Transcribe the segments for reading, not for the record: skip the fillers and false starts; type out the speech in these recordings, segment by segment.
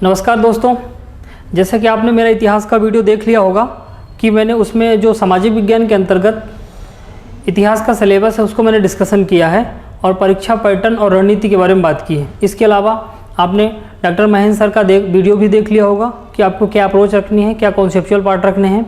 नमस्कार दोस्तों, जैसा कि आपने मेरा इतिहास का वीडियो देख लिया होगा कि मैंने उसमें जो सामाजिक विज्ञान के अंतर्गत इतिहास का सिलेबस है उसको मैंने डिस्कशन किया है और परीक्षा पैटर्न और रणनीति के बारे में बात की है। इसके अलावा आपने डॉक्टर महेंद्र सर का वीडियो भी देख लिया होगा कि आपको क्या अप्रोच रखनी है, क्या कॉन्सेप्चुअल पार्ट रखने हैं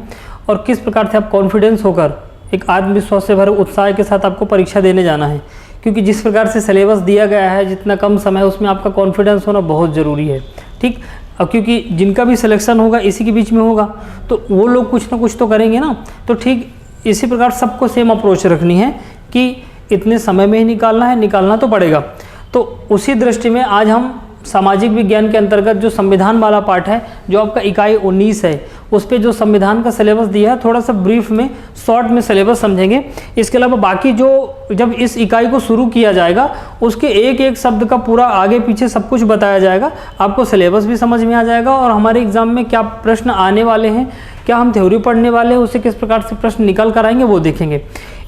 और किस प्रकार से आप कॉन्फिडेंस होकर एक आत्मविश्वास से भरे उत्साह के साथ आपको परीक्षा देने जाना है। क्योंकि जिस प्रकार से सिलेबस दिया गया है, जितना कम समय है उसमें आपका कॉन्फिडेंस होना बहुत ज़रूरी है। ठीक, और क्योंकि जिनका भी सिलेक्शन होगा इसी के बीच में होगा तो वो लोग कुछ ना कुछ तो करेंगे ना। तो ठीक इसी प्रकार सबको सेम अप्रोच रखनी है कि इतने समय में ही निकालना तो पड़ेगा। तो उसी दृष्टि में आज हम सामाजिक विज्ञान के अंतर्गत जो संविधान वाला पार्ट है, जो आपका इकाई 19 है, उस पे जो संविधान का सिलेबस दिया है थोड़ा सा ब्रीफ में शॉर्ट में सिलेबस समझेंगे। इसके अलावा बाकी जो जब इस इकाई को शुरू किया जाएगा उसके एक एक शब्द का पूरा आगे पीछे सब कुछ बताया जाएगा, आपको सिलेबस भी समझ में आ जाएगा और हमारे एग्जाम में क्या प्रश्न आने वाले हैं, क्या हम थ्योरी पढ़ने वाले हैं, उससे किस प्रकार से प्रश्न निकल कर आएंगे वो देखेंगे।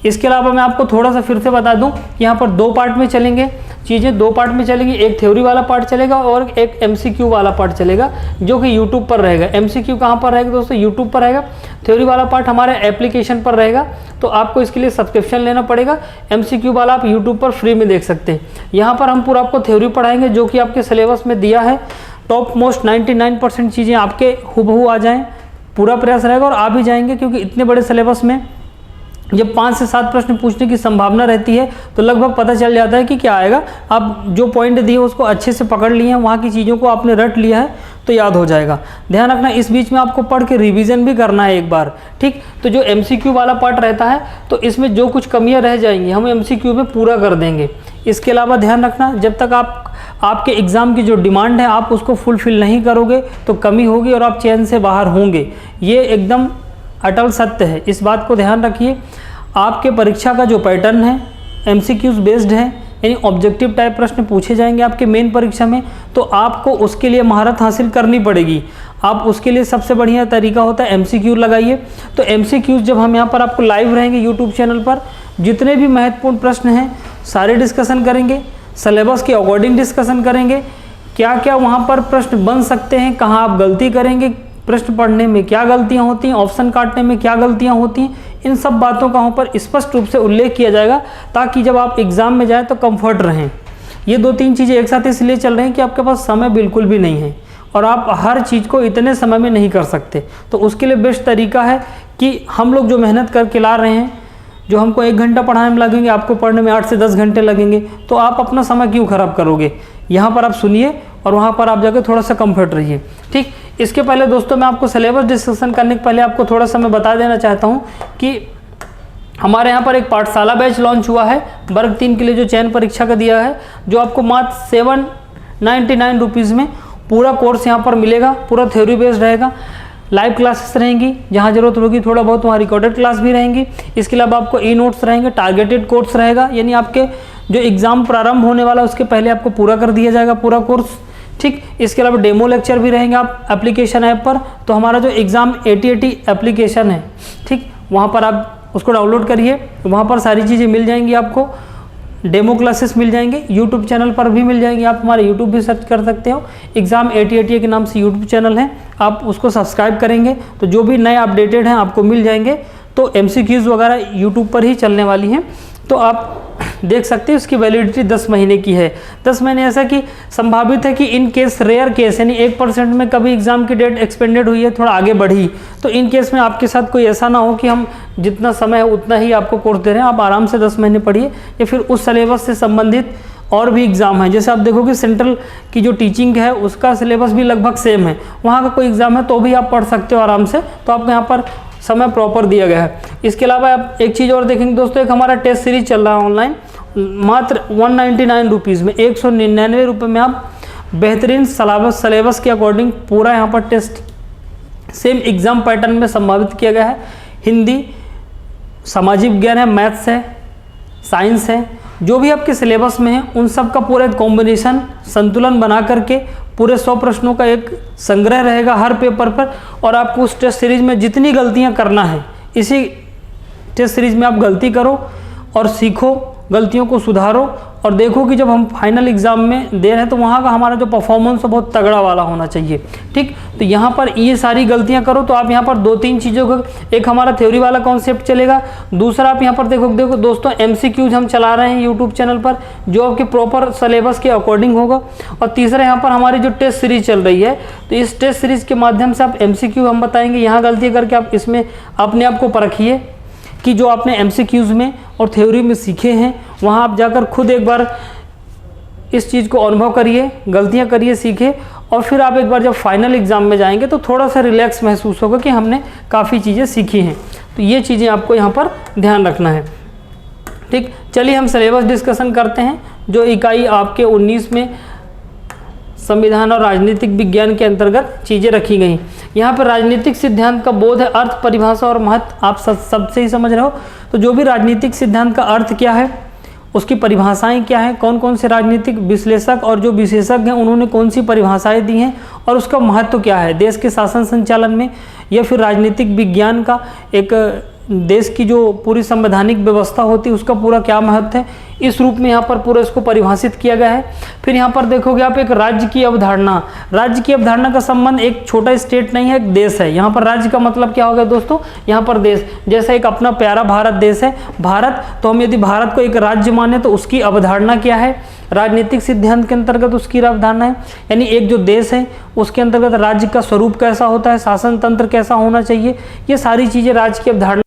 इसके अलावा मैं आपको थोड़ा सा फिर से बता दूं कि यहाँ पर दो पार्ट में चलेंगे चीज़ें, दो पार्ट में चलेंगी। एक थ्योरी वाला पार्ट चलेगा और एक MCQ वाला पार्ट चलेगा जो कि यूट्यूब पर रहेगा। MCQ कहाँ पर रहेगा दोस्तों? यूट्यूब पर रहेगा। थ्योरी वाला पार्ट हमारे एप्लीकेशन पर रहेगा, तो आपको इसके लिए सब्सक्रिप्शन लेना पड़ेगा। MCQ वाला आप यूट्यूब पर फ्री में देख सकते हैं। यहाँ पर हम पूरा आपको थ्योरी पढ़ाएंगे जो कि आपके सिलेबस में दिया है। टॉप मोस्ट 99% चीज़ें आपके हुबहू आ जाएँ, पूरा प्रयास रहेगा और आ भी जाएंगे। क्योंकि इतने बड़े सिलेबस में जब 5 से 7 प्रश्न पूछने की संभावना रहती है तो लगभग पता चल जाता है कि क्या आएगा। आप जो पॉइंट दिए उसको अच्छे से पकड़ लिए हैं, वहाँ की चीज़ों को आपने रट लिया है तो याद हो जाएगा। ध्यान रखना इस बीच में आपको पढ़ के रिवीजन भी करना है एक बार। ठीक, तो जो MCQ वाला पार्ट रहता है तो इसमें जो कुछ कमियाँ रह जाएंगी हम MCQ में पूरा कर देंगे। इसके अलावा ध्यान रखना जब तक आपके एग्ज़ाम की जो डिमांड है आप उसको फुलफिल नहीं करोगे तो कमी होगी और आप चैन से बाहर होंगे। ये एकदम अटल सत्य है, इस बात को ध्यान रखिए। आपके परीक्षा का जो पैटर्न है MCQs बेस्ड है, यानी ऑब्जेक्टिव टाइप प्रश्न पूछे जाएंगे आपके मेन परीक्षा में, तो आपको उसके लिए महारत हासिल करनी पड़ेगी। आप उसके लिए सबसे बढ़िया तरीका होता है MCQ लगाइए। तो MCQs जब हम यहाँ पर आपको लाइव रहेंगे यूट्यूब चैनल पर, जितने भी महत्वपूर्ण प्रश्न हैं सारे डिस्कशन करेंगे, सिलेबस के अकॉर्डिंग डिस्कशन करेंगे, क्या क्या वहाँ पर प्रश्न बन सकते हैं, कहाँ आप गलती करेंगे, प्रश्न पढ़ने में क्या गलतियां होती हैं, ऑप्शन काटने में क्या गलतियां होती हैं, इन सब बातों का वहाँ पर स्पष्ट रूप से उल्लेख किया जाएगा ताकि जब आप एग्ज़ाम में जाएं तो कंफर्ट रहें। ये 2-3 चीज़ें एक साथ इसलिए चल रही हैं कि आपके पास समय बिल्कुल भी नहीं है और आप हर चीज़ को इतने समय में नहीं कर सकते। तो उसके लिए बेस्ट तरीका है कि हम लोग जो मेहनत करके ला रहे हैं, जो हमको 1 घंटा पढ़ाने में लगेंगे आपको पढ़ने में 8 से 10 घंटे लगेंगे, तो आप अपना समय क्यों खराब करोगे? यहाँ पर आप सुनिए और वहाँ पर आप जाकर थोड़ा सा कंफर्ट रहिए। ठीक, इसके पहले दोस्तों मैं आपको सिलेबस डिस्कशन करने के पहले आपको थोड़ा सा मैं बता देना चाहता हूँ कि हमारे यहाँ पर एक पाठशाला बैच लॉन्च हुआ है वर्ग 3 के लिए, जो चयन परीक्षा का दिया है, जो आपको मात्र 799 रुपीज़ में पूरा कोर्स यहाँ पर मिलेगा। पूरा थ्योरी बेस्ड रहेगा, लाइव क्लासेस रहेंगी, जहाँ जरूरत होगी थोड़ा बहुत वहाँ रिकॉर्डेड क्लास भी रहेंगी। इसके अलावा आपको नोट्स रहेंगे, टारगेटेड कोर्स रहेगा, यानी आपके जो एग्ज़ाम प्रारंभ होने वाला उसके पहले आपको पूरा कर दिया जाएगा पूरा कोर्स। ठीक, इसके अलावा डेमो लेक्चर भी रहेंगे आप एप्लीकेशन ऐप पर। तो हमारा जो एग्ज़ाम 8080 एप्लीकेशन है, ठीक, वहाँ पर आप उसको डाउनलोड करिए, वहाँ पर सारी चीज़ें मिल जाएंगी आपको। डेमो क्लासेस मिल जाएंगे, यूट्यूब चैनल पर भी मिल जाएंगी, आप हमारे यूट्यूब भी सर्च कर सकते हो, एग्ज़ाम 8080 के नाम से यूट्यूब चैनल है, आप उसको सब्सक्राइब करेंगे तो जो भी नए अपडेटेड हैं आपको मिल जाएंगे। तो MCQs वगैरह यूट्यूब पर ही चलने वाली हैं, तो आप देख सकते हैं। उसकी वैलिडिटी 10 महीने की है। 10 महीने ऐसा कि संभावित है कि इन केस रेयर केस यानी 1% में कभी एग्ज़ाम की डेट एक्सपेंडेड हुई है, थोड़ा आगे बढ़ी, तो इन केस में आपके साथ कोई ऐसा ना हो कि हम जितना समय है उतना ही आपको कोर्स दे रहे हैं। आप आराम से 10 महीने पढ़िए या फिर उस सिलेबस से संबंधित और भी एग्ज़ाम है, जैसे आप देखोगे सेंट्रल की जो टीचिंग है उसका सिलेबस भी लगभग सेम है, वहाँ का कोई एग्ज़ाम है तो भी आप पढ़ सकते हो आराम से। तो आपको यहाँ पर समय प्रॉपर दिया गया है। इसके अलावा आप एक चीज़ और देखेंगे दोस्तों, एक हमारा टेस्ट सीरीज चल रहा है ऑनलाइन, मात्र 199 रुपीज़ में, 199 रुपये में आप बेहतरीन सिलेबस के अकॉर्डिंग पूरा यहाँ पर टेस्ट सेम एग्ज़ाम पैटर्न में संभावित किया गया है। हिंदी, सामाजिक विज्ञान है, मैथ्स है, साइंस है, जो भी आपके सिलेबस में है उन सब का पूरा कॉम्बिनेशन संतुलन बना करके पूरे 100 प्रश्नों का एक संग्रह रहेगा हर पेपर पर। और आपको उस टेस्ट सीरीज में जितनी गलतियां करना है, इसी टेस्ट सीरीज में आप गलती करो और सीखो, गलतियों को सुधारो और देखो कि जब हम फाइनल एग्ज़ाम में दे रहे हैं तो वहाँ का हमारा जो परफॉर्मेंस है बहुत तगड़ा वाला होना चाहिए। ठीक, तो यहाँ पर ये सारी गलतियाँ करो तो आप यहाँ पर 2-3 चीज़ों को, एक हमारा थ्योरी वाला कॉन्सेप्ट चलेगा, दूसरा आप यहाँ पर देखो दोस्तों MCQs हम चला रहे हैं यूट्यूब चैनल पर जो आपके प्रॉपर सिलेबस के अकॉर्डिंग होगा, और तीसरा यहाँ पर हमारी जो टेस्ट सीरीज चल रही है तो इस टेस्ट सीरीज के माध्यम से आप MCQ हम बताएंगे, यहाँ गलती करके आप इसमें अपने आप को परखिए कि जो आपने MCQs में और थ्योरी में सीखे हैं वहाँ आप जाकर खुद एक बार इस चीज़ को अनुभव करिए, गलतियाँ करिए, सीखे, और फिर आप एक बार जब फाइनल एग्ज़ाम में जाएंगे तो थोड़ा सा रिलैक्स महसूस होगा कि हमने काफ़ी चीज़ें सीखी हैं। तो ये चीज़ें आपको यहाँ पर ध्यान रखना है। ठीक, चलिए हम सिलेबस डिस्कशन करते हैं। जो इकाई आपके 19 में संविधान और राजनीतिक विज्ञान के अंतर्गत चीज़ें रखी गई, यहाँ पर राजनीतिक सिद्धांत का बोध है, अर्थ, परिभाषा और महत्व आप सबसे ही समझ रहे हो। तो जो भी राजनीतिक सिद्धांत का अर्थ क्या है, उसकी परिभाषाएं क्या हैं, कौन कौन से राजनीतिक विश्लेषक और जो विशेषज्ञ हैं उन्होंने कौन सी परिभाषाएं दी हैं, और उसका महत्व क्या है देश के शासन संचालन में, या फिर राजनीतिक विज्ञान का एक देश की जो पूरी संवैधानिक व्यवस्था होती है उसका पूरा क्या महत्व है, इस रूप में यहाँ पर पूरा इसको परिभाषित किया गया है। फिर यहाँ पर देखोगे आप एक राज्य की अवधारणा, राज्य की अवधारणा का संबंध एक छोटा स्टेट नहीं है, एक देश है। यहाँ पर राज्य का मतलब क्या होगा दोस्तों, यहाँ पर देश, जैसे एक अपना प्यारा भारत देश है भारत, तो हम यदि भारत को एक राज्य माने तो उसकी अवधारणा क्या है, राजनीतिक सिद्धांत के अंतर्गत उसकी अवधारणा है, यानी एक जो देश है उसके अंतर्गत राज्य का स्वरूप कैसा होता है, शासन तंत्र कैसा होना चाहिए, ये सारी चीज़ें राज्य की अवधारणा।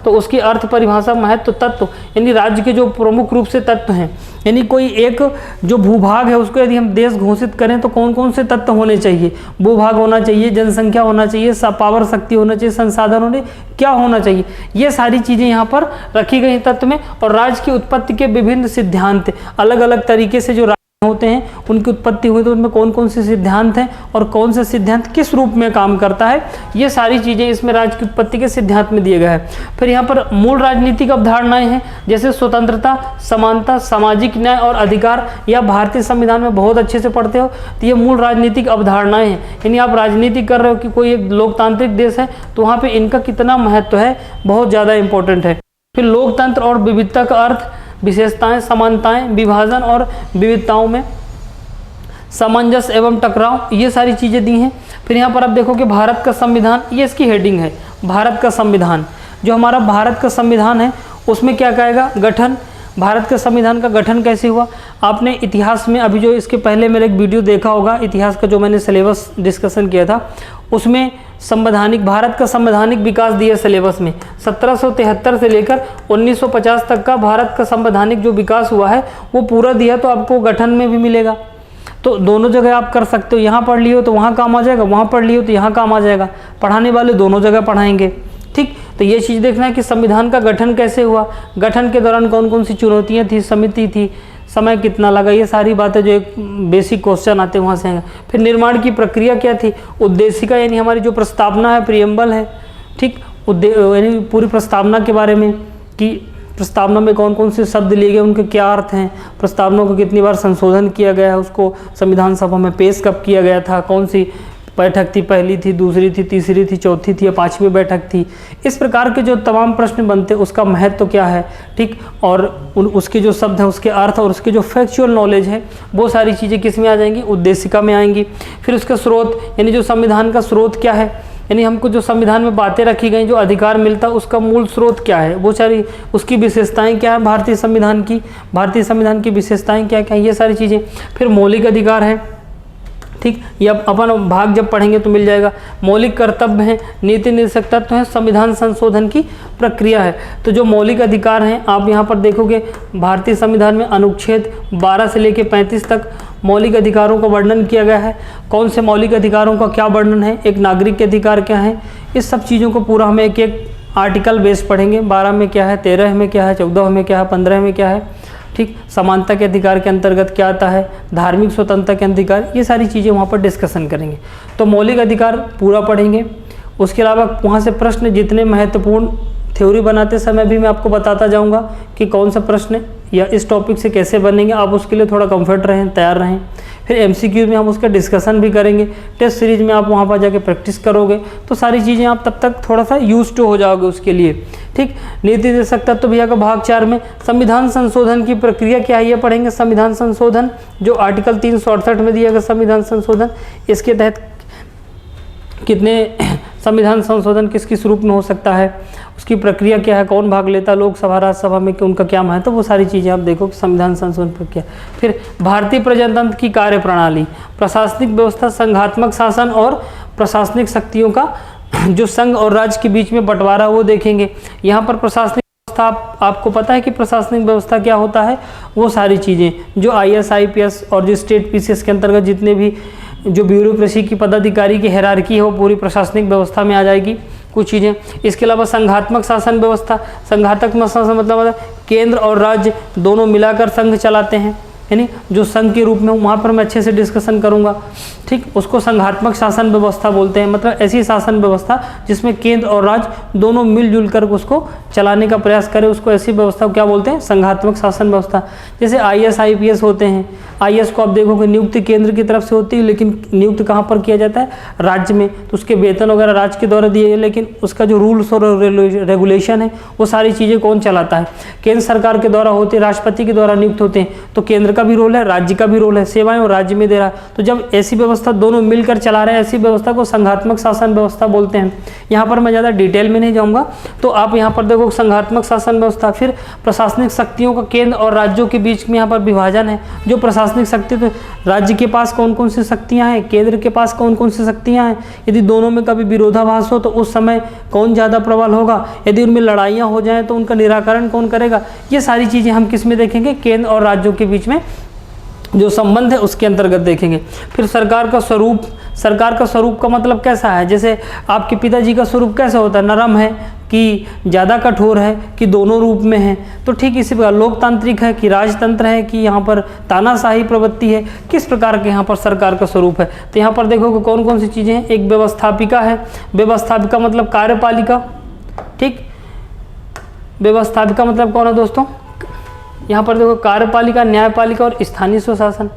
तो उसकी अर्थ, परिभाषा, महत्व, तत्व, यानी राज्य के जो प्रमुख रूप से तत्व हैं, यानी कोई एक जो भूभाग है उसको यदि हम देश घोषित करें तो कौन कौन से तत्व होने चाहिए, भूभाग होना चाहिए, जनसंख्या होना चाहिए, पावर शक्ति होना चाहिए, संसाधन होने क्या होना चाहिए, ये सारी चीज़ें यहाँ पर रखी गई तत्व में। और राज्य की उत्पत्ति के विभिन्न सिद्धांत, अलग अलग तरीके से जो होते हैं उनकी उत्पत्ति हुई तो उनमें कौन कौन से सिद्धांत हैं और कौन से सिद्धांत किस रूप में काम करता है, ये सारी चीज़ें इसमें राज्य की उत्पत्ति के सिद्धांत में दिए गए हैं। फिर यहाँ पर मूल राजनीतिक अवधारणाएं हैं जैसे स्वतंत्रता, समानता, सामाजिक न्याय और अधिकार, या भारतीय संविधान में बहुत अच्छे से पढ़ते हो तो ये मूल राजनीतिक अवधारणाएं हैं, यानी आप राजनीति कर रहे हो कि कोई एक लोकतांत्रिक देश है तो वहाँ पर इनका कितना महत्व है, बहुत ज़्यादा इंपॉर्टेंट है। फिर लोकतंत्र और विविधता का अर्थ, विशेषताएं, समानताएं, विभाजन और विविधताओं में सामंजस्य एवं टकराव, ये सारी चीज़ें दी हैं। फिर यहाँ पर आप देखो कि भारत का संविधान, ये इसकी हेडिंग है, भारत का संविधान। जो हमारा भारत का संविधान है उसमें क्या कहेगा, गठन, भारत के संविधान का गठन कैसे हुआ। आपने इतिहास में अभी जो इसके पहले मेरा एक वीडियो देखा होगा इतिहास का, जो मैंने सिलेबस डिस्कशन किया था उसमें संवैधानिक, भारत का संवैधानिक विकास दिया सिलेबस में। 1773 से लेकर 1950 तक का भारत का संवैधानिक जो विकास हुआ है वो पूरा दिया, तो आपको गठन में भी मिलेगा। तो दोनों जगह आप कर सकते हो, यहाँ पढ़ लियो तो वहाँ काम आ जाएगा, वहाँ पढ़ लियो तो यहाँ काम आ जाएगा, पढ़ाने वाले दोनों जगह पढ़ाएंगे। ठीक, तो ये चीज़ देखना है कि संविधान का गठन कैसे हुआ, गठन के दौरान कौन कौन सी चुनौतियाँ थी, समिति थी, समय कितना लगा, ये सारी बातें जो एक बेसिक क्वेश्चन आते हैं वहाँ से आएंगे। फिर निर्माण की प्रक्रिया क्या थी, उद्देशिका यानी हमारी जो प्रस्तावना है, प्रियम्बल है, ठीक, यानी पूरी प्रस्तावना के बारे में कि प्रस्तावना में कौन कौन से शब्द लिए गए, उनके क्या अर्थ हैं, प्रस्तावना को कितनी बार संशोधन किया गया है, उसको संविधान सभा में पेश कब किया गया था, कौन सी बैठक थी, पहली थी, दूसरी थी, तीसरी थी, चौथी थी या पांचवी बैठक थी, इस प्रकार के जो तमाम प्रश्न बनते हैं उसका महत्व क्या है, ठीक, और उसके जो शब्द हैं उसके अर्थ और उसके जो फैक्चुअल नॉलेज है वो सारी चीज़ें किस में आ जाएंगी, उद्देशिका में आएंगी। फिर उसका स्रोत यानी जो संविधान का स्रोत क्या है, यानी हमको जो संविधान में बातें रखी गई, जो अधिकार मिलता है उसका मूल स्रोत क्या है, वो सारी उसकी विशेषताएं क्या है, भारतीय संविधान की विशेषताएं क्या क्या, ये सारी चीज़ें। फिर मौलिक अधिकार है, ठीक, ये अपन भाग जब पढ़ेंगे तो मिल जाएगा। मौलिक कर्तव्य हैं, नीति निर्देशक तत्व हैं, संविधान संशोधन की प्रक्रिया है। तो जो मौलिक अधिकार हैं आप यहाँ पर देखोगे भारतीय संविधान में अनुच्छेद 12 से लेकर 35 तक मौलिक अधिकारों का वर्णन किया गया है। कौन से मौलिक अधिकारों का क्या वर्णन है, एक नागरिक के अधिकार क्या है, इस सब चीज़ों को पूरा हम एक एक आर्टिकल बेस पढ़ेंगे। 12 में क्या है, 13 में क्या है, 14 में क्या है, 15 में क्या है, ठीक, समानता के अधिकार के अंतर्गत क्या आता है, धार्मिक स्वतंत्रता के अधिकार, ये सारी चीज़ें वहाँ पर डिस्कशन करेंगे। तो मौलिक अधिकार पूरा पढ़ेंगे। उसके अलावा वहाँ से प्रश्न जितने महत्वपूर्ण थ्योरी बनाते समय भी मैं आपको बताता जाऊँगा कि कौन सा प्रश्न या इस टॉपिक से कैसे बनेंगे, आप उसके लिए थोड़ा कंफर्ट रहें, तैयार रहें। फिर MCQ में हम उसका डिस्कशन भी करेंगे, टेस्ट सीरीज में आप वहाँ पर जाके प्रैक्टिस करोगे, तो सारी चीज़ें आप तब तक थोड़ा सा यूज टू हो जाओगे उसके लिए। ठीक, नीति दे सकता तो भैया का भाग 4 में संविधान संशोधन की प्रक्रिया क्या है ये पढ़ेंगे। संविधान संशोधन जो आर्टिकल 368 में दिया गया संविधान संशोधन, इसके तहत कितने संविधान संशोधन किस किस रूप में हो सकता है, उसकी प्रक्रिया क्या है, कौन भाग लेता, लोकसभा राज्यसभा में कि उनका क्या महत्व, तो वो सारी चीज़ें आप देखो कि संविधान संशोधन प्रक्रिया। फिर भारतीय प्रजातंत्र की कार्यप्रणाली, प्रशासनिक व्यवस्था, संघात्मक शासन और प्रशासनिक शक्तियों का जो संघ और राज्य के बीच में बंटवारा वो देखेंगे। यहाँ पर प्रशासनिक व्यवस्था आपको पता है कि प्रशासनिक व्यवस्था क्या होता है, वो सारी चीज़ें जो IAS IPS और जो स्टेट PCS के अंतर्गत जितने भी जो ब्यूरोक्रेसी की पदाधिकारी की हायरार्की है वो पूरी प्रशासनिक व्यवस्था में आ जाएगी कुछ चीज़ें। इसके अलावा संघात्मक शासन व्यवस्था, संघात्मक शासन मतलब केंद्र और राज्य दोनों मिलाकर संघ चलाते हैं, यानी जो संघ के रूप में वहाँ पर मैं अच्छे से डिस्कशन करूँगा। ठीक, उसको संघात्मक शासन व्यवस्था बोलते हैं, मतलब ऐसी शासन व्यवस्था जिसमें केंद्र और राज्य दोनों मिलजुल कर उसको चलाने का प्रयास करें, उसको ऐसी व्यवस्था को क्या बोलते हैं, संघात्मक शासन व्यवस्था। जैसे IAS IPS होते हैं, IAS को आप देखोगे नियुक्ति केंद्र की तरफ से होती है, लेकिन नियुक्त कहाँ पर किया जाता है, राज्य में, तो उसके वेतन वगैरह राज्य के द्वारा दिए गए, लेकिन उसका जो रूल्स और रेगुलेशन है वो सारी चीज़ें कौन चलाता है, केंद्र सरकार के द्वारा होते हैं, राष्ट्रपति के द्वारा नियुक्त होते हैं। तो केंद्र का भी रोल है, राज्य का भी रोल है, सेवाएं और राज्य में दे रहा है। तो जब ऐसी व्यवस्था दोनों मिलकर चला रहे हैं, ऐसी व्यवस्था को संघात्मक शासन व्यवस्था बोलते हैं। यहाँ पर मैं ज़्यादा डिटेल में नहीं जाऊँगा, तो आप यहाँ पर देखो संघात्मक शासन व्यवस्था। फिर प्रशासनिक शक्तियों का केंद्र और राज्यों के बीच में यहाँ पर विभाजन है। जो प्रशासनिक शक्ति, तो राज्य के पास कौन कौन सी शक्तियाँ हैं, केंद्र के पास कौन कौन सी शक्तियाँ हैं, यदि दोनों में कभी विरोधाभास हो तो उस समय कौन ज़्यादा प्रबल होगा, यदि उनमें लड़ाइयाँ हो जाएँ तो उनका निराकरण कौन करेगा, ये सारी चीज़ें हम किस में देखेंगे, केंद्र और राज्यों के बीच में जो संबंध है उसके अंतर्गत देखेंगे। फिर सरकार का स्वरूप, सरकार का स्वरूप का मतलब कैसा है, जैसे आपके पिताजी का स्वरूप कैसा होता है, नरम है कि ज़्यादा कठोर है कि दोनों रूप में है। तो ठीक इसी प्रकार लोकतांत्रिक है कि राजतंत्र है कि यहाँ पर तानाशाही प्रवृत्ति है, किस प्रकार के यहाँ पर सरकार का स्वरूप है। तो यहाँ पर देखो कि कौन कौन सी चीज़ें हैं। एक व्यवस्थापिका है, व्यवस्थापिका मतलब कार्यपालिका। ठीक, व्यवस्थापिका मतलब कौन है दोस्तों, यहाँ पर देखो कार्यपालिका, न्यायपालिका और स्थानीय स्वशासन।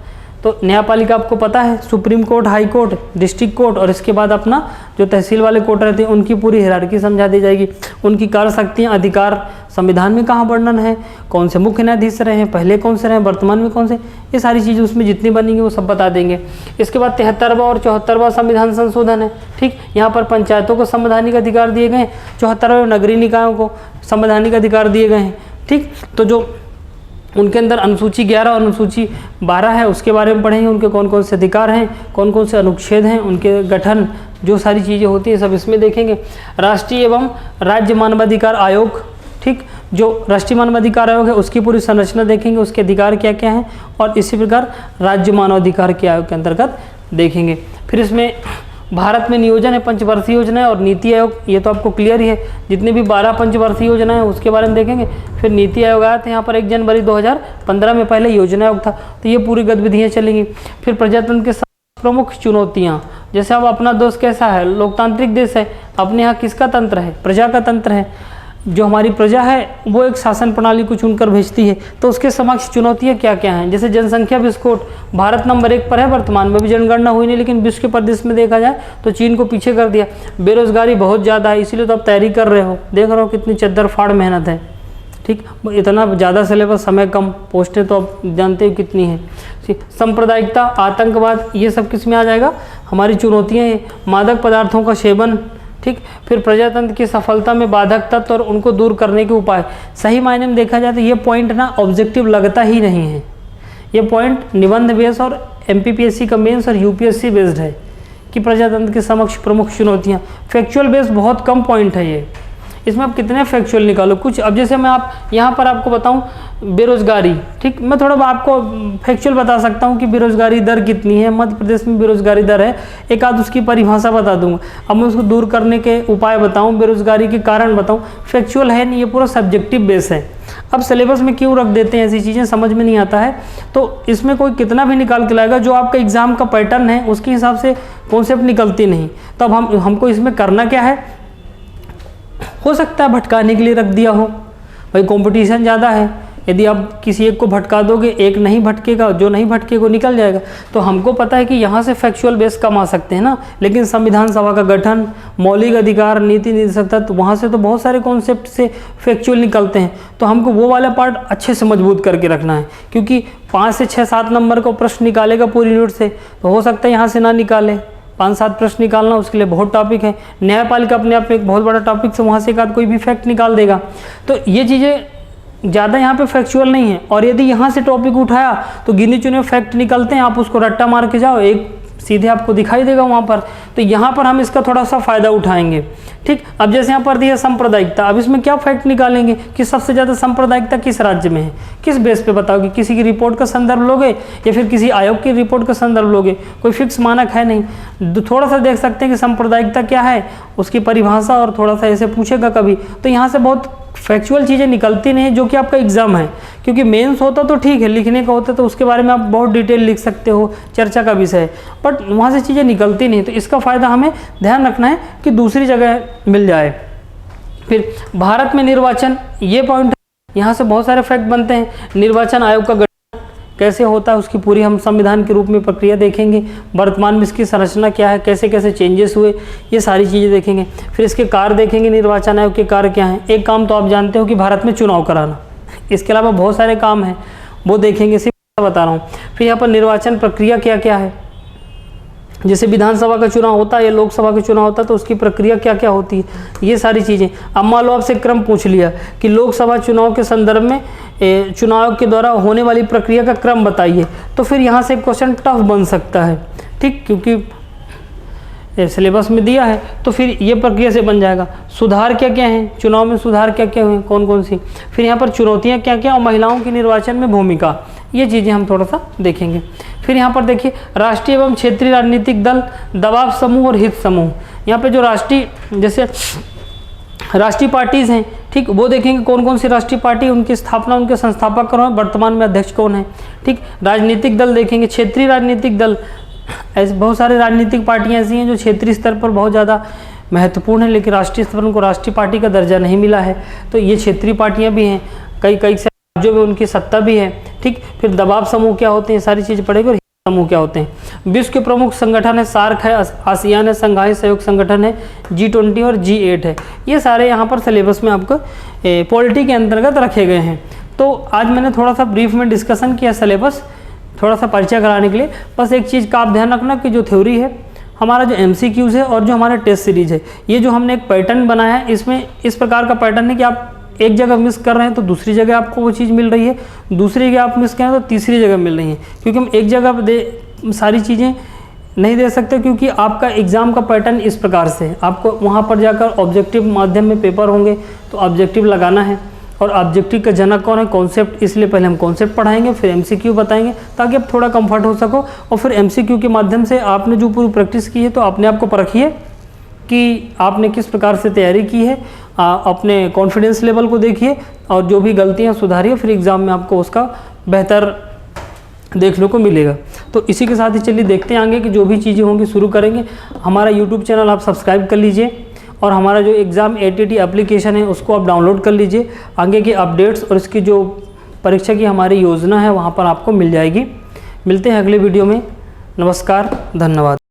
तो न्यायपालिका आपको पता है supreme court, high court, district court और इसके बाद अपना जो तहसील वाले कोर्ट रहते हैं उनकी पूरी हायरार्की समझा दी जाएगी। उनकी कार्य शक्तियाँ, अधिकार संविधान में कहाँ वर्णन है, कौन से मुख्य न्यायाधीश रहे हैं, पहले कौन से रहे, वर्तमान में कौन से, ये सारी चीज़ें उसमें जितनी बनेंगी वो सब बता देंगे। इसके बाद 73वां और 74वां संविधान संशोधन है। ठीक, यहाँ पर पंचायतों को संवैधानिक अधिकार दिए गए हैं, 74वें नगरीय निकायों को संवैधानिक अधिकार दिए गए हैं। ठीक, तो जो उनके अंदर अनुसूची 11 और अनुसूची 12 है उसके बारे में पढ़ेंगे, उनके कौन कौन से अधिकार हैं, कौन कौन से अनुच्छेद हैं, उनके गठन, जो सारी चीज़ें होती हैं सब इसमें देखेंगे। राष्ट्रीय एवं राज्य मानवाधिकार आयोग, ठीक, जो राष्ट्रीय मानवाधिकार आयोग है उसकी पूरी संरचना देखेंगे, उसके अधिकार क्या क्या हैं, और इसी प्रकार राज्य मानवाधिकार के आयोग के अंतर्गत देखेंगे। फिर इसमें भारत में नियोजन है, पंचवर्षीय योजना है और नीति आयोग, ये तो आपको क्लियर ही है। जितने भी 12 पंचवर्षीय योजना है उसके बारे में देखेंगे। फिर नीति आयोग आया था यहाँ पर 1 जनवरी 2015 में, पहले योजना आयोग था, तो ये पूरी गतिविधियाँ चलेंगी। फिर प्रजातंत्र के प्रमुख चुनौतियाँ, जैसे अब अपना देश कैसा है, लोकतांत्रिक देश है, अपने यहाँ किसका तंत्र है, प्रजा का तंत्र है। जो हमारी प्रजा है वो एक शासन प्रणाली को चुनकर भेजती है, तो उसके समक्ष चुनौतियाँ क्या क्या हैं। जैसे जनसंख्या विस्फोट, भारत नंबर 1 पर है, वर्तमान में भी जनगणना हुई नहीं, लेकिन विश्व के परिदृश्य में देखा जाए तो चीन को पीछे कर दिया। बेरोजगारी बहुत ज़्यादा है, इसीलिए तो आप तैयारी कर रहे हो, देख रहे हो कितनी चद्दर फाड़ मेहनत है। ठीक, इतना ज़्यादा सिलेबस, समय कम, पोस्टें तो आप जानते हो कितनी है। सांप्रदायिकता, आतंकवाद, ये सब किस में आ जाएगा, हमारी चुनौतियाँ हैं। मादक पदार्थों का सेवन, ठीक। फिर प्रजातंत्र की सफलता में बाधक तत्व और उनको दूर करने के उपाय। सही मायने में देखा जाए तो ये पॉइंट ना ऑब्जेक्टिव लगता ही नहीं है, ये पॉइंट निबंध बेस और MPPSC का मेंस और UPSC बेस्ड है कि प्रजातंत्र के समक्ष प्रमुख चुनौतियाँ। फैक्चुअल बेस बहुत कम पॉइंट है ये, इसमें आप कितने फैक्चुअल निकालो कुछ। अब जैसे मैं आप यहाँ पर आपको बताऊँ बेरोजगारी, ठीक, मैं थोड़ा आपको फैक्चुअल बता सकता हूँ कि बेरोजगारी दर कितनी है, मध्य प्रदेश में बेरोजगारी दर है, एक आध उसकी परिभाषा बता दूंगा। अब मैं उसको दूर करने के उपाय बताऊँ, बेरोजगारी के कारण बताऊँ, फैक्चुअल है नहीं, ये पूरा सब्जेक्टिव बेस है। अब सिलेबस में क्यों रख देते हैं ऐसी चीज़ें, समझ में नहीं आता है, तो इसमें कोई कितना भी निकाल के लाएगा, जो आपका एग्जाम का पैटर्न है उसके हिसाब से कॉन्सेप्ट निकलती नहीं। तो अब हमको इसमें करना क्या है, हो सकता है भटकाने के लिए रख दिया हो, भाई कंपटीशन ज़्यादा है, यदि आप किसी एक को भटका दोगे, एक नहीं भटकेगा, जो नहीं भटकेगा वो निकल जाएगा। तो हमको पता है कि यहाँ से फैक्चुअल बेस कम आ सकते हैं ना, लेकिन संविधान सभा का गठन, मौलिक अधिकार, नीति निर्देशक तत्व, वहाँ से तो बहुत सारे कॉन्सेप्ट से फैक्चुअल निकलते हैं। तो हमको वो वाला पार्ट अच्छे से मजबूत करके रखना है, क्योंकि 5 से 6-7 नंबर का प्रश्न निकालेगा पूरी यूनिट से, तो हो सकता है यहाँ से ना निकाले। 5-7 प्रश्न निकालना उसके लिए बहुत टॉपिक है। न्यायपालिका अपने आप में एक बहुत बड़ा टॉपिक से वहाँ से एक आध कोई भी फैक्ट निकाल देगा। तो ये चीज़ें ज़्यादा यहाँ पे फैक्चुअल नहीं है। और यदि यहाँ से टॉपिक उठाया तो गिने चुने फैक्ट निकलते हैं, आप उसको रट्टा मार के जाओ, एक सीधे आपको दिखाई देगा वहाँ पर। तो यहाँ पर हम इसका थोड़ा सा फ़ायदा उठाएंगे। ठीक, अब जैसे यहाँ पर दिया सांप्रदायिकता, अब इसमें क्या फैक्ट निकालेंगे कि सबसे ज़्यादा सांप्रदायिकता किस राज्य में है, किस बेस पे बताओगे, किसी की रिपोर्ट का संदर्भ लोगे या फिर किसी आयोग की रिपोर्ट का संदर्भ लोगे, कोई फिक्स मानक है नहीं। थोड़ा सा देख सकते हैं कि सांप्रदायिकता क्या है, उसकी परिभाषा, और थोड़ा सा ऐसे पूछेगा कभी, तो यहाँ से बहुत फैक्चुअल चीज़ें निकलती नहीं जो कि आपका एग्जाम है। क्योंकि मेंस होता तो ठीक है, लिखने का होता तो उसके बारे में आप बहुत डिटेल लिख सकते हो, चर्चा का विषय है, बट वहाँ से चीज़ें निकलती नहीं। तो इसका फ़ायदा हमें ध्यान रखना है कि दूसरी जगह मिल जाए। फिर भारत में निर्वाचन, ये पॉइंट, यहाँ से बहुत सारे फैक्ट बनते हैं। निर्वाचन आयोग का गठन कैसे होता है, उसकी पूरी हम संविधान के रूप में प्रक्रिया देखेंगे। वर्तमान में इसकी संरचना क्या है, कैसे कैसे चेंजेस हुए, ये सारी चीज़ें देखेंगे। फिर इसके कार्य देखेंगे, निर्वाचन आयोग के कार्य क्या हैं। एक काम तो आप जानते हो कि भारत में चुनाव कराना, इसके अलावा बहुत सारे काम हैं, वो देखेंगे, सिर्फ बता रहा हूँ। फिर यहाँ पर निर्वाचन प्रक्रिया क्या क्या है, जैसे विधानसभा का चुनाव होता है या लोकसभा का चुनाव होता है तो उसकी प्रक्रिया क्या क्या होती है, ये सारी चीज़ें। अब मान लो आपसे क्रम पूछ लिया कि लोकसभा चुनाव के संदर्भ में चुनाव के द्वारा होने वाली प्रक्रिया का क्रम बताइए, तो फिर यहाँ से क्वेश्चन टफ बन सकता है। ठीक, क्योंकि सिलेबस में दिया है तो फिर ये प्रक्रिया से बन जाएगा। सुधार क्या क्या हैं, चुनाव में सुधार क्या क्या हुए, कौन कौन सी, फिर यहाँ पर चुनौतियाँ क्या क्या, और महिलाओं की निर्वाचन में भूमिका, ये चीज़ें हम थोड़ा सा देखेंगे। फिर यहाँ पर देखिए राष्ट्रीय एवं क्षेत्रीय राजनीतिक दल, दबाव समूह और हित समूह। यहाँ पे जो राष्ट्रीय, जैसे राष्ट्रीय पार्टीज़ हैं, ठीक, वो देखेंगे कौन कौन सी राष्ट्रीय पार्टी, उनकी स्थापना, उनके संस्थापक कौन है, वर्तमान में अध्यक्ष कौन है। ठीक, राजनीतिक दल देखेंगे, क्षेत्रीय राजनीतिक दल, ऐसे बहुत सारे राजनीतिक पार्टियाँ ऐसी हैं जो क्षेत्रीय स्तर पर बहुत ज़्यादा महत्वपूर्ण है, लेकिन राष्ट्रीय स्तर पर उनको राष्ट्रीय पार्टी का दर्जा नहीं मिला है, तो ये क्षेत्रीय पार्टियाँ भी हैं। कई कई राज्यों में उनकी सत्ता भी है। ठीक, फिर दबाव समूह क्या होते हैं, सारी चीज़ पढ़ेंगे। और समूह क्या होते हैं, विश्व के प्रमुख संगठन है, सार्क है, आसियान है, संघाई सहयोग संगठन है, G20 और G8 है। ये सारे यहाँ पर सिलेबस में आपको पॉलिटी के अंतर्गत रखे गए हैं। तो आज मैंने थोड़ा सा ब्रीफ में डिस्कशन किया सिलेबस, थोड़ा सा परिचय कराने के लिए। बस एक चीज़ का आप ध्यान रखना कि जो थ्योरी है, हमारा जो MCQs है और जो हमारे टेस्ट सीरीज है, ये जो हमने एक पैटर्न बनाया है, इसमें इस प्रकार का पैटर्न है कि आप एक जगह मिस कर रहे हैं तो दूसरी जगह आपको वो चीज़ मिल रही है, दूसरी जगह आप मिस करें तो तीसरी जगह मिल रही है। क्योंकि हम एक जगह सारी चीज़ें नहीं दे सकते, क्योंकि आपका एग्ज़ाम का पैटर्न इस प्रकार से है। आपको वहाँ पर जाकर ऑब्जेक्टिव माध्यम में पेपर होंगे तो ऑब्जेक्टिव लगाना है, और ऑब्जेक्टिव का जनक कौन है, कॉन्सेप्ट, इसलिए पहले हम कॉन्सेप्ट पढ़ाएंगे, फिर MCQ बताएंगे ताकि आप थोड़ा कंफर्ट हो सको। और फिर MCQ के माध्यम से आपने जो पूरी प्रैक्टिस की है तो अपने आप को परखिए कि आपने किस प्रकार से तैयारी की है, अपने कॉन्फिडेंस लेवल को देखिए और जो भी गलतियां सुधारिए, फिर एग्ज़ाम में आपको उसका बेहतर देखने को मिलेगा। तो इसी के साथ ही चलिए देखते हैं आगे कि जो भी चीज़ें होंगी शुरू करेंगे। हमारा YouTube चैनल आप सब्सक्राइब कर लीजिए, और हमारा जो एग्ज़ाम ATT एप्लीकेशन है उसको आप डाउनलोड कर लीजिए। आगे की अपडेट्स और इसकी जो परीक्षा की हमारी योजना है वहाँ पर आपको मिल जाएगी। मिलते हैं अगले वीडियो में। नमस्कार, धन्यवाद।